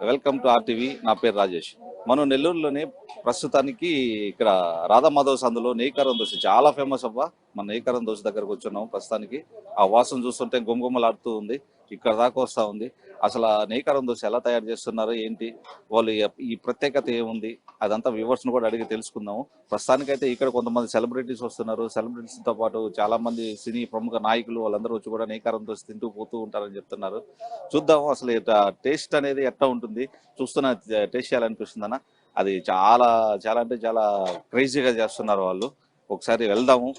Welcome to RTV. నా పేరు రాజేష్. మనం నెల్లూరులోనే ప్రస్తుతానికి ఇక్కడ రాధామాధవ్ సందులో నెయ్యికారం దోశ చాలా ఫేమస్ అవ్వ. మన నెయ్యికారం దోశ దగ్గరకు వచ్చున్నాం. ప్రస్తుతానికి ఆ వాసన చూస్తుంటే గుమగుమలాడుతూ ఉంది. ఇక్కడ దాకా వస్తూ ఉంది. అసలు ఆ నెయ్యికారం దోశ ఎలా తయారు చేస్తున్నారు, ఏంటి, వాళ్ళు ఈ ప్రత్యేకత ఏముంది, అదంతా వ్యూవర్స్ను కూడా అడిగి తెలుసుకుందాము. ప్రస్తుతానికైతే ఇక్కడ కొంతమంది సెలబ్రిటీస్ వస్తున్నారు. సెలబ్రిటీస్తో పాటు చాలా మంది సినీ ప్రముఖ నాయకులు వాళ్ళందరూ వచ్చి కూడా నెయ్యికారం దోశ తింటూ పోతూ ఉంటారని చెప్తున్నారు. చూద్దాము అసలు టేస్ట్ అనేది ఎట్లా ఉంటుంది. చూస్తున్న టేస్ట్ చేయాలనిపిస్తుంది అన్న. అది చాలా చాలా అంటే చాలా క్రేజీగా చేస్తున్నారు వాళ్ళు. ఒకసారి వెళ్దాము,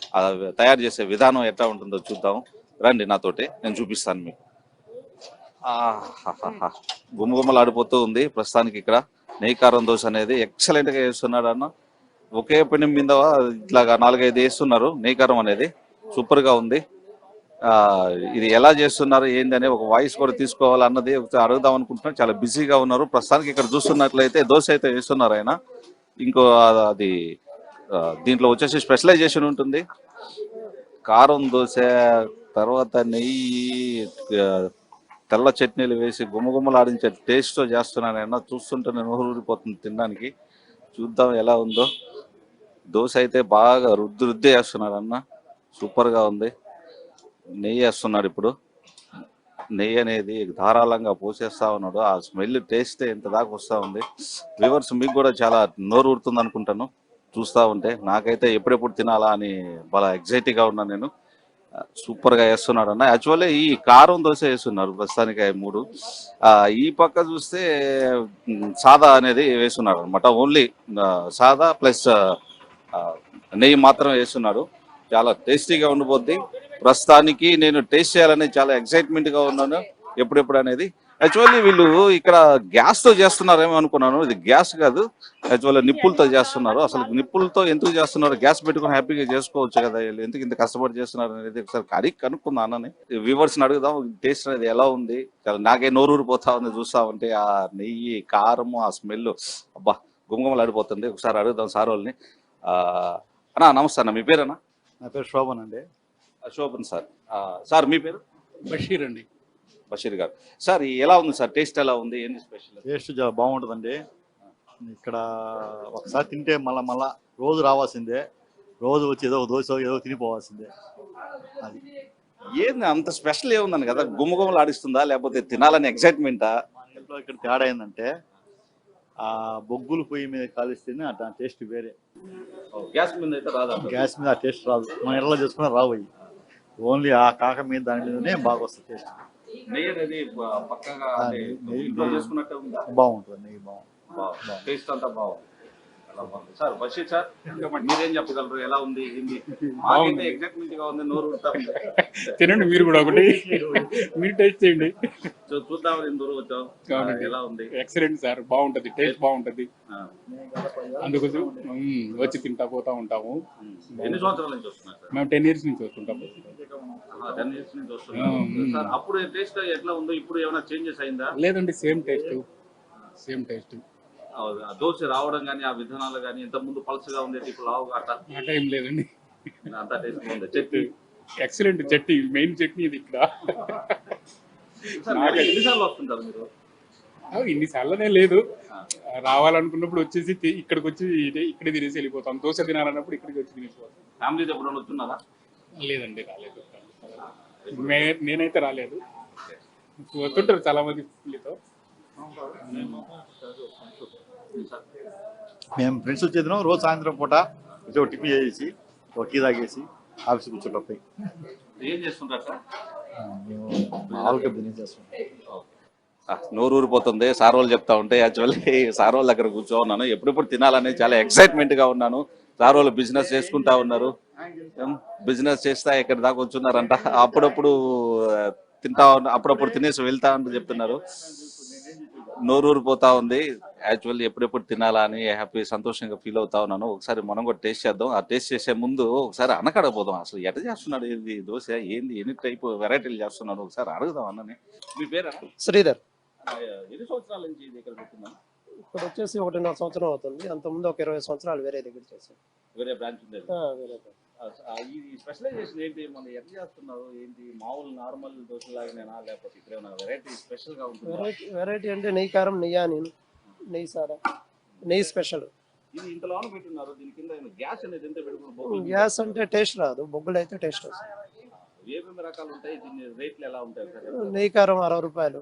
తయారు చేసే విధానం ఎట్లా ఉంటుందో చూద్దాము. రండి నాతోటి, నేను చూపిస్తాను మీకు. గుమగుమలాడిపోతూ ఉంది ప్రస్తుతానికి. ఇక్కడ నెయ్యికారం దోశ అనేది ఎక్సలెంట్ గా వేస్తున్నాడు అన్న. ఒకే పెనం మీద ఇట్లాగా 4-5 వేస్తున్నారు. నెయ్యికారం అనేది సూపర్ గా ఉంది. ఇది ఎలా చేస్తున్నారు ఏంది అనే ఒక వాయిస్ కూడా తీసుకోవాలన్నది ఒకసారి అడుగుదాం అనుకుంటున్నాను. చాలా బిజీగా ఉన్నారు ప్రస్తుతానికి. ఇక్కడ చూస్తున్నట్లయితే దోశ అయితే వేస్తున్నారు ఆయన. ఇంకో అది దీంట్లో వచ్చేసి స్పెషలైజేషన్ ఉంటుంది. కారం దోశ తర్వాత నెయ్యి, తెల్ల చట్నీలు వేసి గుమగుమలాడించే టేస్ట్తో చేస్తున్నాను ఆయన. చూస్తుంటే నేను ఊరిపోతుంది తినడానికి. చూద్దాం ఎలా ఉందో. దోశ అయితే బాగా రుద్ది వేస్తున్నాడు అన్న. సూపర్గా ఉంది. నెయ్యి వేస్తున్నాడు ఇప్పుడు. నెయ్యి అనేది ధారాళంగా పోసేస్తా ఉన్నాడు. ఆ స్మెల్ టేస్ట్ ఎంత దాకా వస్తూ ఉంది. వ్యూవర్స్ మీకు కూడా చాలా నోరు ఊరుతుంది అనుకుంటాను చూస్తూ ఉంటే. నాకైతే ఎప్పుడెప్పుడు తినాలా అని చాలా ఎగ్జైటింగ్గా ఉన్నాను నేను. సూపర్గా వేస్తున్నాడు అన్న. యాక్చువల్లీ ఈ కారం దోశ వేస్తున్నారు ప్రస్తుతానికి 3. ఈ పక్క చూస్తే సాదా అనేది వేస్తున్నాడు అనమాట. ఓన్లీ సాదా ప్లస్ నెయ్యి మాత్రం వేస్తున్నాడు. చాలా టేస్టీగా ఉండిపోద్ది. ప్రస్తుతానికి నేను టేస్ట్ చేయాలని చాలా ఎక్సైట్మెంట్ గా ఉన్నాను ఎప్పుడెప్పుడు అనేది. యాక్చువల్లీ వీళ్ళు ఇక్కడ గ్యాస్ తో చేస్తున్నారేమో అనుకున్నాను. ఇది గ్యాస్ కాదు, యాక్చువల్లీ నిప్పులతో చేస్తున్నారు. అసలు నిప్పులతో ఎందుకు చేస్తున్నారు? గ్యాస్ పెట్టుకుని హ్యాపీగా చేసుకోవచ్చు కదా, వీళ్ళు ఎందుకు ఇంత కష్టపడి చేస్తున్నారు అనేది ఒకసారి అడిగి కనుక్కుందాం అన్నని. వ్యూవర్స్ ని అడుగుదాం టేస్ట్ అనేది ఎలా ఉంది. నాకే నోరూరిపోతా ఉంది చూస్తా ఉంటే. ఆ నెయ్యి, కారము, ఆ స్మెల్ అబ్బా గుమగుమలు ఆడిపోతుంది. ఒకసారి అడుగుదాం సార్ వాళ్ళని. అన్నా నమస్తే అన్న, మీ పేరేనా? నా పేరు శోభన్ అండి. శోభన్ సార్. సార్ మీ పేరు? బషీర్ అండి. బషీర్ గారు. సార్ ఎలా ఉంది సార్? టేస్ట్ ఎలా ఉంది? ఏంటి స్పెషల్? టేస్ట్ చాలా బాగుంటుందండి. ఇక్కడ ఒకసారి తింటే మళ్ళా రోజు రావాల్సిందే. రోజు వచ్చి ఏదో దోశ ఏదో తినిపోవాల్సిందే. అది ఏంది అంత స్పెషల్ ఏముందని కదా, గుమగుమలు ఆడిస్తుందా లేకపోతే తినాలని ఎక్సైట్మెంటా? ఇంట్లో ఇక్కడ తేడా ఏంటంటే ఆ బొగ్గులు పొయ్యి మీద కాలిస్తేనే ఆ టేస్ట్ వేరే. గ్యాస్ మీద అయితే రాదా? గ్యాస్ మీద ఆ టేస్ట్ రాదు. మన ఇళ్ళలో చేసుకున్నా రావు అవి. ఓన్లీ ఆ కాక మీద దాని మీదనే బాగా వస్తుంది టేస్ట్. నెయ్యి అనేది పక్కగా ఇంట్లో చేసుకున్నట్టే ఉందా? బాగుంటుంది. నెయ్యి బాగుంటుంది. టేస్ట్ అంతా బాగుంది. సార్ బషీర్ సార్, మీరేం చెప్పగలరు? ఎలా ఉంది ఏంది? మాకైతే ఎగ్జైట్మెంట్ గా ఉంది, నోరు ఊరుతా ఉంది. తినండి మీరు కూడా ఒకటి, మీరు టేస్ట్ చేయండి. చూద్దాం ఎందుకు వచ్చాం, ఎలా ఉంది? ఎక్సలెంట్ సార్, బాగుంటది, టేస్ట్ బాగుంటది. అందుకోసం వచ్చి తింటా పోతా ఉంటాము. ఎన్ని సంవత్సరాల నుంచి వస్తున్నారు సార్? మేము 10 years నుంచి వస్తుంటాము. 10 years నుంచి వస్తున్నాం సార్. అప్పుడు టేస్ట్ ఎట్లా ఉందో ఇప్పుడు ఏమైనా చేంజెస్ అయిందా? లేదండి, సేమ్ టేస్ట్. దోశ రావడం కానీ ఆ విధానాలు కానీ ఇంత ముందు పల్చగా ఉండేది, ఇప్పుడు లావుగా అట్లా ఏం లేదండి. అంతా టేస్ట్ బాగుంది. చట్నీ ఎక్సలెంట్. చట్నీ మెయిన్ చట్నీ ఇది ఇక్కడ. ఎన్నిసార్లు వస్తుంటారు మీరు? ఇన్నిసార్లనే లేదు, రావాలనుకున్నప్పుడు వచ్చేసి ఇక్కడికి వచ్చి ఇక్కడే తినేసి వెళ్ళిపోతాం. దోశ తినాలన్నప్పుడు ఇక్కడికి వచ్చి తినేసిపోతాం. ఫ్యామిలీతో ఎప్పుడు వస్తున్నారా? లేదండి, రాలేదు. నేనైతే రాలేదు. వస్తుంటారు చాలా మంది ఫ్యామిలీతో. మేము ఫ్రెండ్స్ వచ్చేదినాం. రోజు సాయంత్రం పూట ఒక టిఫిన్ చేసి ఒక టీ తాగేసి ఆఫీస్ కూర్చోటప్పుడు ఏం చేస్తుంటారు సార్? మేము మామూలుగా బిజినెస్ చేస్తున్నాం. నోరు ఊరిపోతుంది సార్ వాళ్ళు చెప్తా ఉంటే. యాక్చువల్లీ సార్ వాళ్ళ దగ్గర కూర్చో ఉన్నాను. ఎప్పుడెప్పుడు తినాలని చాలా ఎక్సైట్మెంట్ గా ఉన్నాను. సార్ వాళ్ళు బిజినెస్ చేసుకుంటా ఉన్నారు. బిజినెస్ చేస్తా ఎక్కడి దాకా వచ్చున్నారంట. అప్పుడప్పుడు తింటా అప్పుడప్పుడు తినేసి వెళ్తా అని చెప్తున్నారు. నోరూరిపోతా ఉంది. యాక్చువల్లీ ఎప్పుడెప్పుడు తినాలా అని హ్యాపీ సంతోషంగా ఫీల్ అవుతా ఉన్నాను. ఒకసారి మనం కూడా టేస్ట్ చేద్దాం. ఆ టేస్ట్ చేసే ముందు ఒకసారి అనకడపోదాం. అసలు ఎట్లా చేస్తున్నాడు, ఇది దోశ ఏంది, ఎన్ని టైప్ వెరైటీలు చేస్తున్నాడు ఒకసారి అడుగుదాం అన్నని. మీ పేరు? శ్రీధర్. ఎన్ని సంవత్సరాల నుంచి ఇది ఇక్కడ పెట్టుకున్నాను? ఇప్పుడు వచ్చేసి 1.5 సంవత్సరం అవుతుంది. అంతకుముందు ఒక 20 సంవత్సరాలు వేరే దగ్గర చేశాను. వేరే బ్రాంచ్ ఉండేది? వేరే ఈ స్పెషలైజేషన్ ఏంటి, మన ఎట్లా చేస్తున్నారు ఏంటి? మామూలు నార్మల్ దోశ లాగానేనా, లేకపోతే ఇక్కడ ఏమైనా వెరైటీ స్పెషల్ గా ఉంటుందా? వెరైటీ అంటే నెయ్యి కారం, నెయ్యి సాదా, నెయ్యి స్పెషల్. ఇది ఇంతలోనే పెట్టున్నారు, దీని కింద గ్యాస్ అనేది ఎంత పెట్టుకున్నారు? గ్యాస్ అంటే టేస్ట్ రాదు, బొగ్గులు అయితే టేస్ట్ వస్తుంది. ఏమేమి రకాలు ఉంటాయి, దీని రేట్లు ఎలా ఉంటాయి సార్? నెయ్యి కారం 60 రూపాయలు,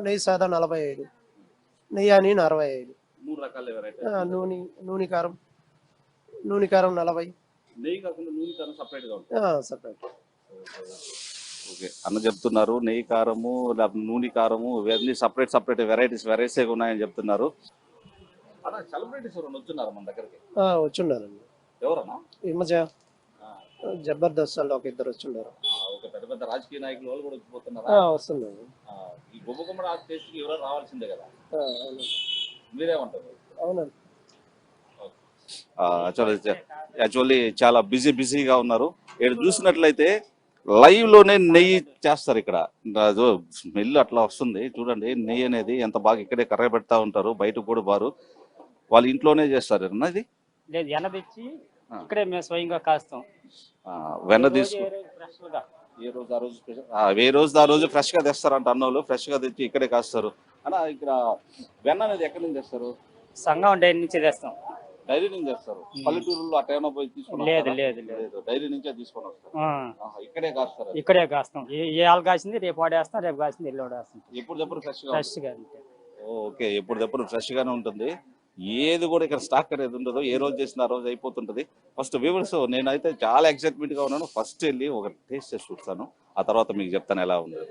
నెయ్యి సాదా 45, నెయ్యాని 65, 3 రకాల వెరైటీ. నూనె కారం 40. నెయ్యి కాకుండా నూనె కారం సపరేట్ గా ఉంటుంది. సపరేట్. ఓకే, అన్న చెప్తున్నారు నెయ్యి కారము లేకపోతే నూనె కారము ఇవన్నీ సపరేట్ వెరైటీస్ ఉన్నాయని చెప్తున్నారు. అన్న సెలబ్రిటీస్ ఎవరైనా వచ్చున్నారు మన దగ్గరికి? వచ్చున్నారండి. ఎవరన్నా? ఈ మధ్య జబర్దస్త్ వాళ్ళు ఒక ఇద్దరు వచ్చున్నారు. ఓకే, పెద్ద పెద్ద రాజకీయ నాయకులు వాళ్ళు కూడా వచ్చిపోతున్నారా? వస్తున్నారు. ఈ గుమ్మగుమ్మడి టేస్ట్ కి ఎవరైనా రావాల్సిందే కదా, అవునండి. మీరేమంటారు? అవునండి. యాక్చువల్లీ చాలా బిజీగా ఉన్నారు. ఇక్కడ చూసినట్లయితే లైవ్ లోనే నెయ్యి చేస్తారు. ఇక్కడ స్మెల్ అట్లా వస్తుంది చూడండి. నెయ్యి అనేది ఎంత బాగా ఇక్కడే కర్ర పెడతా ఉంటారు, బయట కూడా బారు వాళ్ళ ఇంట్లోనే చేస్తారు. ఇది లేదు, వెన్న తెచ్చి ఇక్కడే మేము స్వయంగా కాస్తాం. వెన్న తీసుకు ఏ రోజు ఆ రోజు ఫ్రెష్ గా తెస్తారంట అన్నోళ్ళు. ఫ్రెష్ గా తెచ్చి ఇక్కడే కాస్తారు. అన్న ఇక్కడ వెన్న అనేది ఎక్కడి నుంచి తెస్తారు? సంఘం డైరీ నుంచి తెస్తాం. డైరీ నుంచి తెస్తారు. పల్లెటూరులో అట్లా ఏమైనా పోయి తీసుకుని? లేదు, డైరీ నుంచే తీసుకొని వస్తారు. ఇక్కడే కాస్తారు. ఇక్కడే కాస్తాం. ఏ ఆలు కాసింది రేపు వాడేస్తాం, రేపు కాసింది ఎల్లు వాడేస్తాం. ఎప్పుడు ఫ్రెష్ గా. ఓకే, ఎప్పుడు ఫ్రెష్ గానే ఉంటుంది. ఏది కూడా ఇక్కడ స్టాక్ అనేది ఉండదు. ఏ రోజు చేసిన ఆ రోజు అయిపోతుంటది. ఫస్ట్ వ్యూవర్స్, నేనైతే చాలా ఎక్సైట్మెంట్ గా ఉన్నాను. ఫస్ట్ వెళ్ళి ఒక టేస్ట్ చేసి చూస్తాను, ఆ తర్వాత మీకు చెప్తాను ఎలా ఉంది.